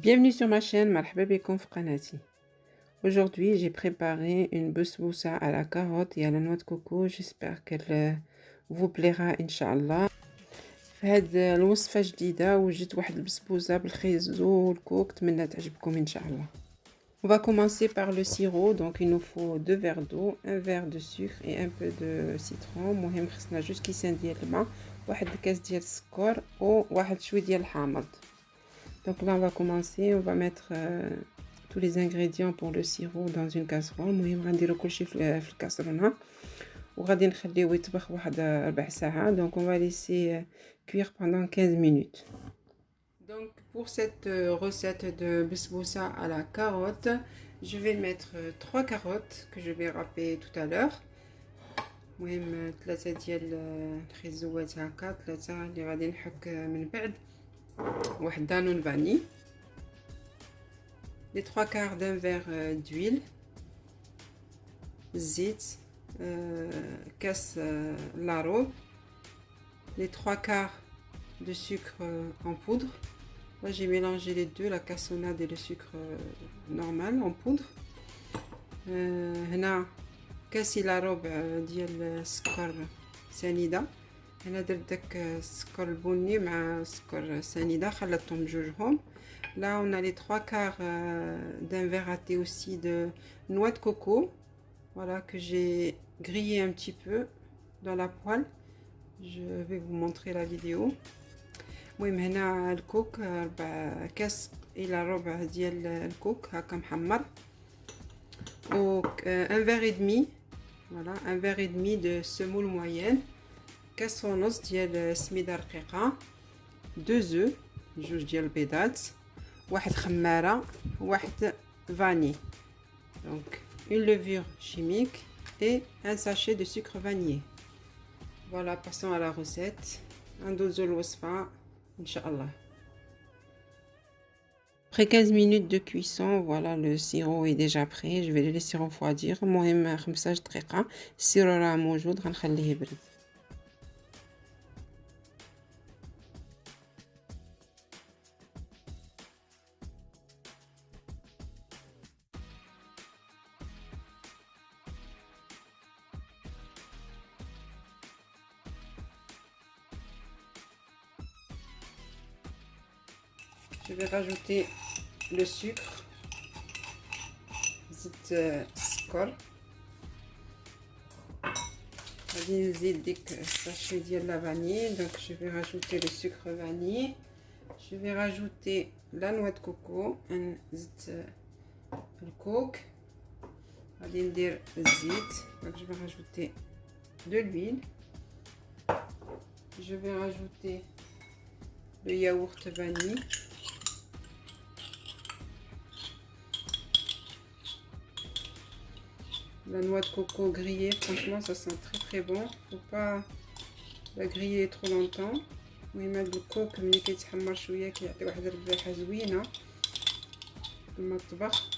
Bienvenue sur ma chaîne, marhaba bikoum fi qanati. Aujourd'hui, j'ai préparé une besboussa à la carotte et à la noix de coco. J'espère qu'elle vous plaira, Inch'Allah. في هاد الوصفة جديدة وجدت واحد البسبوسة بالخيزو والكوك، نتمنى تعجبكم إن شاء الله. On va commencer par le sirop. Donc il nous faut 2 verres d'eau, un verre de sucre et un peu de citron. مهم خصنا جوج كيسان ديال الماء، واحد الكاس ديال السكر وواحد شويه ديال الحامض. Donc là on va commencer, on va mettre tous les ingrédients pour le sirop dans une casserole. المهم غنديرو كلشي في الكاسرونه وغادي نخليوه يطبخ واحد 4 ساعات. Donc on va laisser cuire pendant 15 minutes. Donc pour cette recette de besboussa à la carotte, je vais mettre 3 carottes que je vais râper tout à l'heure. المهم 3 ديال الخيزوات هكا، 3 اللي غادي نحك من بعد، واحد دانون فاني، les 3 quarts d'un verre d'huile، الزيت، كاس لاروب، les 3 quarts de sucre en poudre. Là j'ai mélangé les deux, la cassonade et le sucre normal en poudre. هنا كاس الا ربع ديال السكر سنيده. هنا درت داك السكر البني مع السكر سنيده، خلطتهم بجوجهم. Là on a les 3 quarts d'un verre à thé aussi de noix de coco, voilà, que j'ai grillé un petit peu dans la poêle. Je vais vous montrer la vidéo. المهم هنا الكوك 4 كاس الى ربع ديال الكوك هكا محمر، و un verre et demi، voilà, un verre et demi de semoule moyenne، كاس ونص ديال سميده رقيقه، 2 œufs، جوج ديال البيضات، واحد خماره، واحد فاني. Donc une levure chimique et un sachet de sucre vanillé. Voilà, passons à la recette. ندوزو الوصفه Inch'Allah. Après 15 minutes de cuisson, voilà, le sirop est déjà prêt. Je vais le laisser refroidir. المهم 15 دقيقة. السيرو راه موجود، غنخليه يبرد. Je vais rajouter le sucre, زيت السكر، غادي نزيد ديك الساشي ديال لا فاني. Donc je vais rajouter le sucre vanille, je vais rajouter la noix de coco، نزيد الكوك، غادي ندير الزيت. Donc je vais rajouter de l'huile, je vais rajouter le yaourt vanille, la noix de coco grillée. Franchement ça sent très bon, faut pas la griller trop longtemps. المهم هاد الكوك ملي كيتحمر شويه كيعطي واحد الريحه زوينه في المطبخ.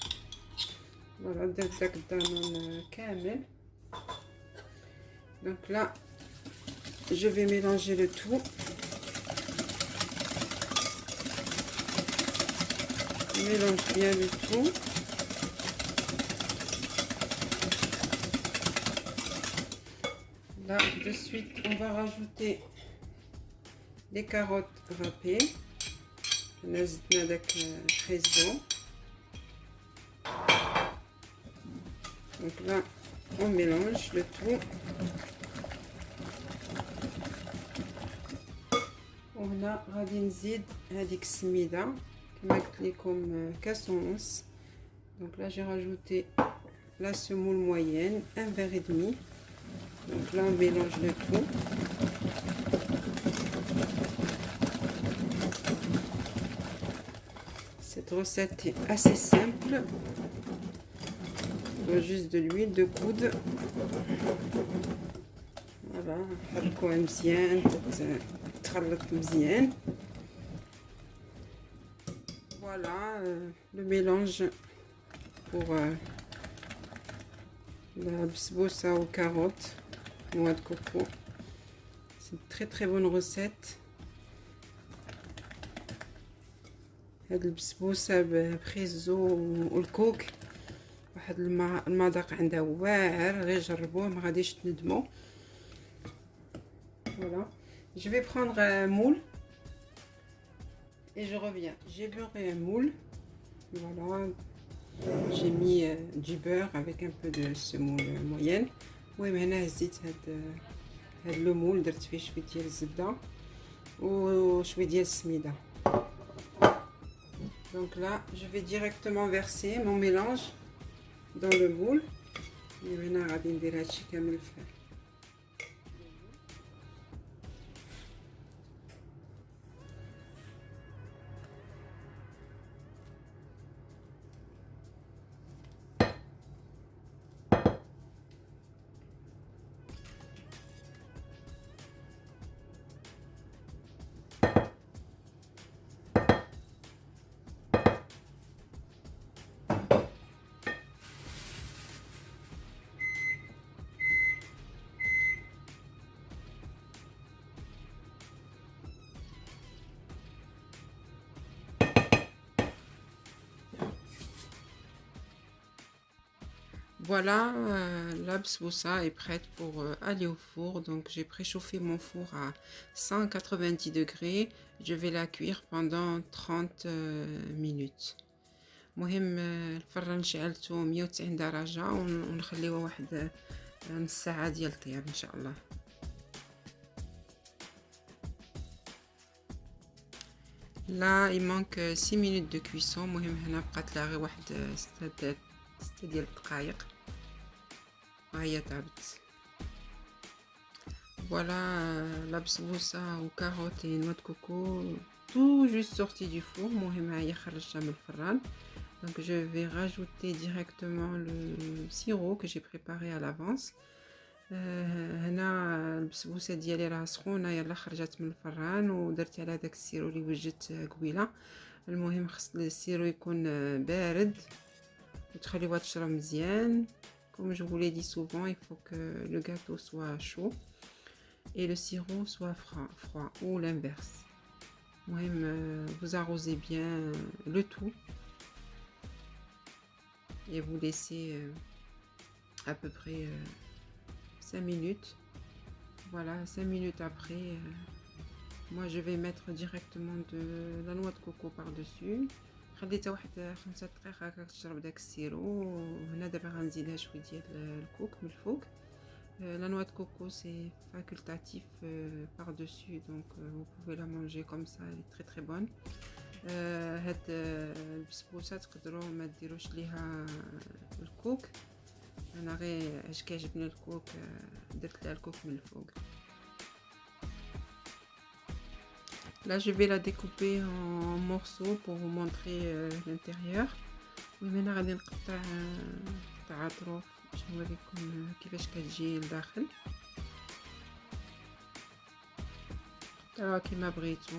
فوالا درت داك الدانون كامل. Donc là je vais mélanger le tout. On mélange bien le tout. Là de suite on va rajouter les carottes râpées. نزلنا داك الخيزو. Donc là on mélange le tout. وهنا غادي نزيد هذيك السميده كما قلت لكم كاس ونص. Donc là j'ai rajouté la semoule moyenne, un verre et demi. Donc là on mélange le tout. Cette recette est assez simple. Il faut juste de l'huile de coude. Voilà, نحركوها مزيان تخلط مزيان. Voilà le mélange pour la besboussa aux carottes. noix de coco. C'est une très bonne recette. هاد البسبوسه بخيزو والكوك واحد المذاق عندها واعر، غير جربوه ما غاديش تندموا. Voilà, je vais prendre un moule et je reviens. J'ai beurré un moule. Voilà, j'ai mis du beurre avec un peu de semoule moyenne. المهم هنا هزيت هاد لو مول، درت فيه شويه ديال الزبده وشويه ديال السميده. Donc là, je vais directement verser mon mélange dans le moule. Et maintenant, غادي ندير هادشي كامل في Voilà, la bsboussa est prête pour aller au four. Donc j'ai préchauffé mon four à 190 degrés. Je vais la cuire pendant 30 minutes. مهم الفران شعلته 190 درجة ونخليه واحد نص ساعة ديال الطياب ان شاء الله. Là il manque 6 minutes de cuisson. مهم هنا بقات لها غير واحد 6 ديال الدقائق وهي طابت. Voilà la bsboussa aux carottes et noix de coco tout juste sorti du four. مهم هي خرجتها من الفران. Donc je vais rajouter directement le sirop que j'ai préparé à l'avance. هنا البسبوسه ديالي راه سخونه، يلا خرجت من الفران ودرت على داك السيرو اللي وجدت قبيله. المهم خص السيرو يكون بارد وتخليوها تشرب مزيان. Comme je vous l'ai dit souvent, il faut que le gâteau soit chaud et le sirop soit froid ou l'inverse. Vous arrosez bien le tout et vous laissez à peu près 5 minutes. Voilà, 5 minutes après, moi je vais mettre directement de la noix de coco par dessus. خليتها واحد 5 دقائق هكا تشرب داك السيرو. وهنا دابا غنزيدها شويه ديال الكوك من الفوق. La noix de coco c'est facultatif par dessus, donc vous pouvez la manger comme ça, elle est très bonne. هاد البسبوسه تقدروا ما ديروش ليها الكوك. انا غير اش كيعجبني الكوك درت لها الكوك من الفوق. Là je vais la découper en morceaux pour vous montrer l'intérieur. ومن غادي نقطع قطع اطراف باش نوريكم كيفاش كتجي لداخل. قطعوها كيما بغيتو.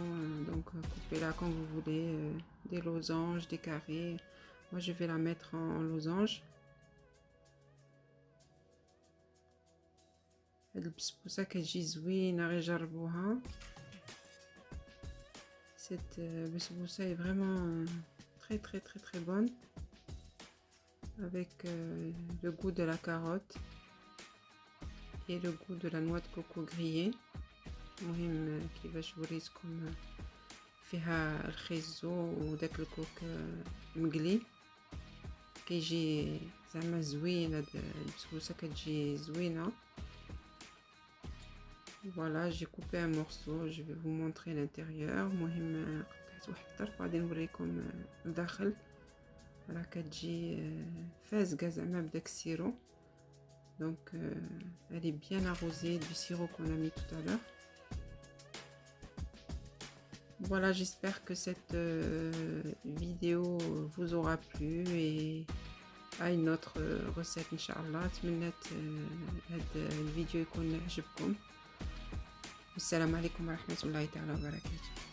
Donc coupez-la comme vous voulez, des losanges, des carrés. Moi je vais la mettre en losange. هاد البسبوسه كتجي زوينه، غير جربوها. Cette bsboussa est vraiment très bonne, avec le goût de la carotte et le goût de la noix de coco grillée. المهم كيفاش وريتكم فيها الخيزو وداك الكوك مقلي، كيجي زعما زوين. هاد البسبوسه كتجي زوينه. Voilà, j'ai coupé un morceau, je vais vous montrer l'intérieur. المهم قطعت واحد الطرف غادي نوريكم الداخل. راه كتجي فازقه زعما بداك السيرو. Donc elle est bien arrosée du sirop qu'on a mis tout à l'heure. Voilà, j'espère que cette vidéo vous aura plu et à une autre recette inchallah. تمنيت هاد الفيديو يكون عجبكم. السلام عليكم ورحمة الله تعالى وبركاته.